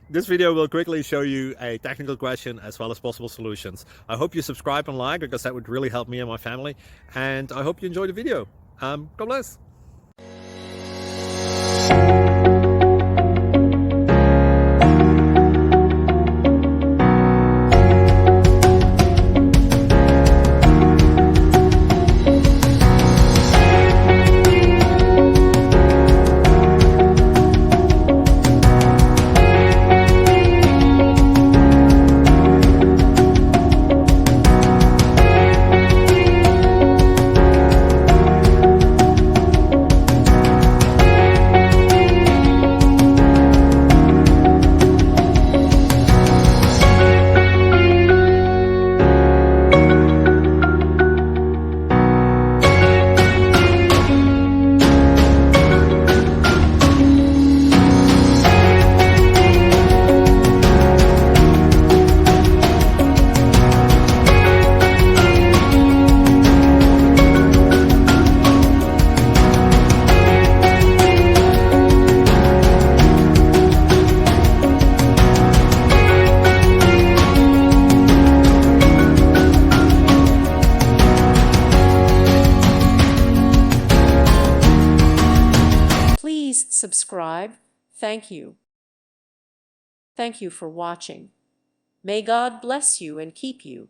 This video will quickly show you a technical question as well as possible solutions. I hope you subscribe and like, because that would really help me and my family. And I hope you enjoy the video. God bless. Please subscribe. Thank you. Thank you for watching. May God bless you and keep you.